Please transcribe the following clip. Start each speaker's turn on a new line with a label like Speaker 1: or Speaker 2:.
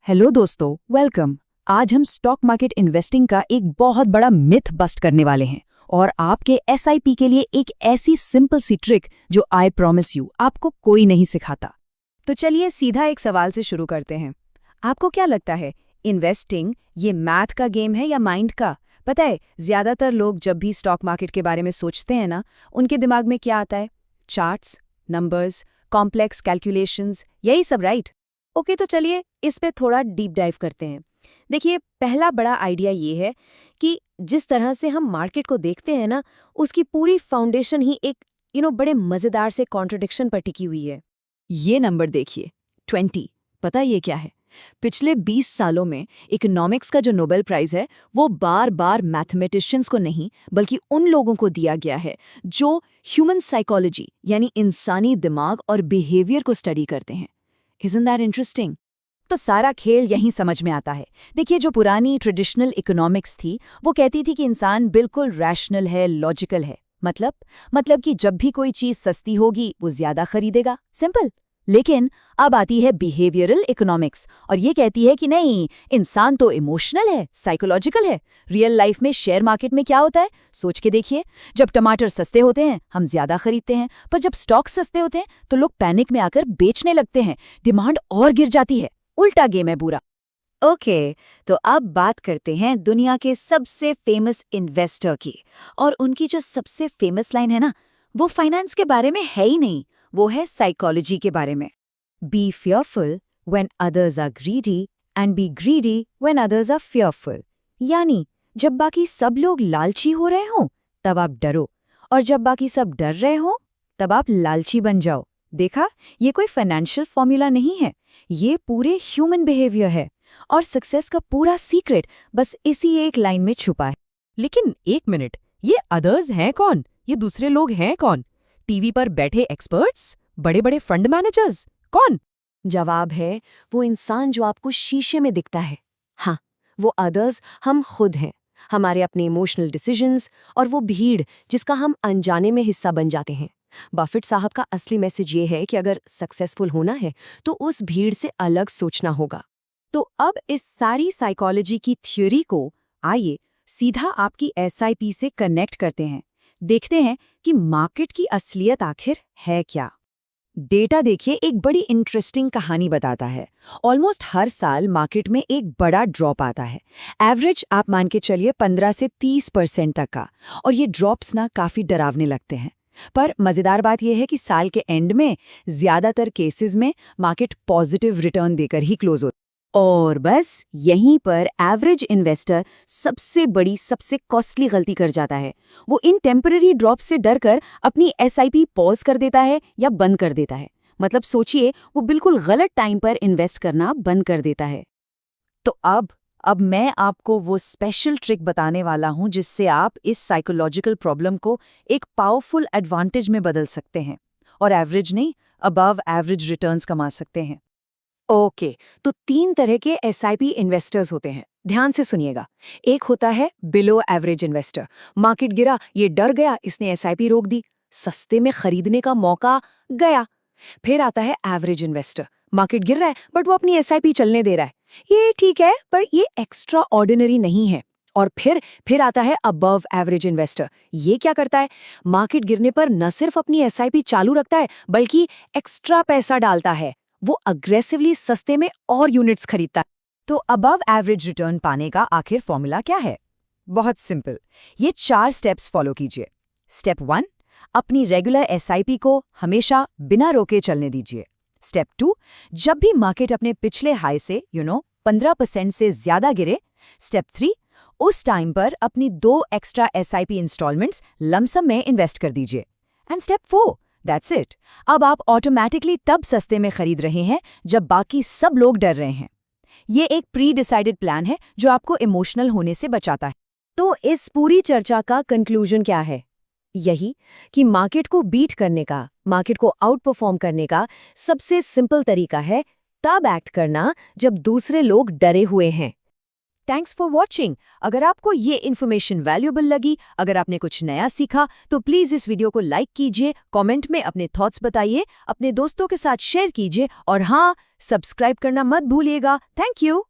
Speaker 1: Hello दोस्तों, welcome. आज हम स्टॉक मार्केट इन्वेस्टिंग का एक बहुत बड़ा मिथ बस्ट करने वाले हैं और आपके एसआईपी के लिए एक ऐसी सिंपल सी ट्रिक जो आई प्रॉमिस यू आपको कोई नहीं सिखाता। तो चलिए सीधा एक सवाल से शुरू करते हैं। आपको क्या लगता है, इन्वेस्टिंग ये मैथ का गेम है या माइंड का? पता है, ज्यादातर लोग जब भी स्टॉक मार्केट के बारे में सोचते हैं ना, उनके दिमाग में क्या आता है? चार्ट्स, नंबर्स, कॉम्प्लेक्स कैलकुलेशंस, यही सब, राइट? ओके, तो चलिए इस पे थोड़ा डीप डाइव करते हैं। देखिए, पहला बड़ा आइडिया ये है कि जिस तरह से हम मार्केट को देखते हैं ना, उसकी पूरी फाउंडेशन ही एक बड़े मजेदार से कॉन्ट्रडिक्शन पर टिकी हुई है। ये नंबर देखिए, 20। पता ये क्या है? पिछले 20 सालों में इकोनॉमिक्स का जो नोबेल प्राइज है, वो बार बार मैथमेटिशियंस को नहीं बल्कि उन लोगों को दिया गया है जो ह्यूमन साइकोलॉजी यानी इंसानी दिमाग और बिहेवियर को स्टडी करते हैं। Isn't that interesting? तो सारा खेल यहीं समझ में आता है। देखिए, जो पुरानी ट्रेडिशनल इकोनॉमिक्स थी, वो कहती थी कि इंसान बिल्कुल रैशनल है, लॉजिकल है। मतलब कि जब भी कोई चीज सस्ती होगी, वो ज्यादा खरीदेगा, सिंपल। लेकिन अब आती है बिहेवियरल इकोनॉमिक्स और ये कहती है कि नहीं, इंसान तो इमोशनल है, साइकोलॉजिकल है। रियल लाइफ में शेयर मार्केट में क्या होता है, सोच के देखिए। जब टमाटर सस्ते होते हैं, हम ज्यादा खरीदते हैं, पर जब स्टॉक सस्ते होते हैं तो लोग पैनिक में आकर बेचने लगते हैं, डिमांड और गिर जाती है। उल्टा गेम है पूरा। ओके, तो अब बात करते हैं दुनिया के सबसे फेमस इन्वेस्टर की। और उनकी जो सबसे फेमस लाइन है ना, वो फाइनेंस के बारे में है ही नहीं, वो है साइकोलॉजी के बारे में। Be fearful when others are greedy and be greedy when others are fearful। यानी जब बाकी सब लोग लालची हो रहे हों, तब आप डरो, और जब बाकी सब डर रहे हों, तब आप लालची बन जाओ। देखा, ये कोई फाइनेंशियल फॉर्मूला नहीं है, ये पूरे ह्यूमन बिहेवियर है। और सक्सेस का पूरा सीक्रेट बस इसी एक लाइन में छुपा है।
Speaker 2: लेकिन एक मिनट, ये अदर्स हैं कौन? ये दूसरे लोग हैं कौन? टीवी पर बैठे एक्सपर्ट्स, बड़े बड़े फंड मैनेजर्स, कौन?
Speaker 1: जवाब है, वो इंसान जो आपको शीशे में दिखता है। हाँ, वो अदर्स हम खुद हैं, हमारे अपने इमोशनल डिसीजंस, और वो भीड़ जिसका हम अनजाने में हिस्सा बन जाते हैं। बफेट साहब का असली मैसेज ये है कि अगर सक्सेसफुल होना है तो उस भीड़ से अलग सोचना होगा। तो अब इस सारी साइकोलॉजी की थ्योरी को आइए सीधा आपकी एसआईपी से कनेक्ट करते हैं। देखते हैं कि मार्केट की असलियत आखिर है क्या। डेटा देखिए, एक बड़ी इंटरेस्टिंग कहानी बताता है। ऑलमोस्ट हर साल मार्केट में एक बड़ा ड्रॉप आता है। एवरेज आप मान के चलिए 15 से 30% तक का। और ये ड्रॉप्स ना काफ़ी डरावने लगते हैं। पर मज़ेदार बात यह है कि साल के एंड में ज़्यादातर केसेस में मार्केट पॉजिटिव रिटर्न देकर ही क्लोज होता है। और बस यहीं पर एवरेज इन्वेस्टर सबसे बड़ी, सबसे कॉस्टली गलती कर जाता है। वो इन टेम्पररी ड्रॉप से डरकर अपनी एसआईपी पॉज कर देता है या बंद कर देता है। मतलब सोचिए, वो बिल्कुल गलत टाइम पर इन्वेस्ट करना बंद कर देता है। तो अब मैं आपको वो स्पेशल ट्रिक बताने वाला हूं जिससे आप इस साइकोलॉजिकल प्रॉब्लम को एक पावरफुल एडवांटेज में बदल सकते हैं और एवरेज नहीं, अबव एवरेज रिटर्न्स कमा सकते हैं। ओके, तो 3 तरह के एसआईपी इन्वेस्टर्स होते हैं, ध्यान से सुनिएगा। एक होता है बिलो एवरेज इन्वेस्टर। मार्केट गिरा, ये डर गया, इसने एसआईपी रोक दी, सस्ते में खरीदने का मौका गया। फिर आता है एवरेज इन्वेस्टर। मार्केट गिर रहा है बट वो अपनी एसआईपी चलने दे रहा है, ये ठीक है पर ये एक्स्ट्रा ऑर्डिनरी नहीं है। और फिर आता है अबव एवरेज इन्वेस्टर। ये क्या करता है? मार्केट गिरने पर न सिर्फ अपनी एसआईपी चालू रखता है बल्कि एक्स्ट्रा पैसा डालता है। वो अग्रेसिवली सस्ते में और यूनिट्स खरीदता है। तो अबव एवरेज रिटर्न पाने का आखिर फॉर्मूला क्या है? बहुत सिंपल, ये 4 स्टेप्स फॉलो कीजिए। स्टेप 1, अपनी रेगुलर एसआईपी को हमेशा बिना रोके चलने दीजिए। स्टेप 2, जब भी मार्केट अपने पिछले हाई से 15% से ज्यादा गिरे। स्टेप 3, उस टाइम पर अपनी 2 एक्स्ट्रा एसआईपी इंस्टॉलमेंट्स लमसम में इन्वेस्ट कर दीजिए। And step 4, that's it. अब आप ऑटोमेटिकली तब सस्ते में खरीद रहे हैं जब बाकी सब लोग डर रहे हैं। ये एक प्री डिसाइडेड प्लान है जो आपको इमोशनल होने से बचाता है। तो इस पूरी चर्चा का कंक्लूजन क्या है? यही कि मार्केट को बीट करने का, मार्केट को आउट परफॉर्म करने का सबसे सिंपल तरीका है तब एक्ट करना जब दूसरे लोग डरे हुए हैं।
Speaker 2: Thanks for watching. अगर आपको ये इन्फॉर्मेशन वैल्यूएबल लगी, अगर आपने कुछ नया सीखा, तो प्लीज़ इस वीडियो को लाइक कीजिए, कमेंट में अपने थॉट्स बताइए, अपने दोस्तों के साथ शेयर कीजिए और हाँ, सब्सक्राइब करना मत भूलिएगा। Thank you.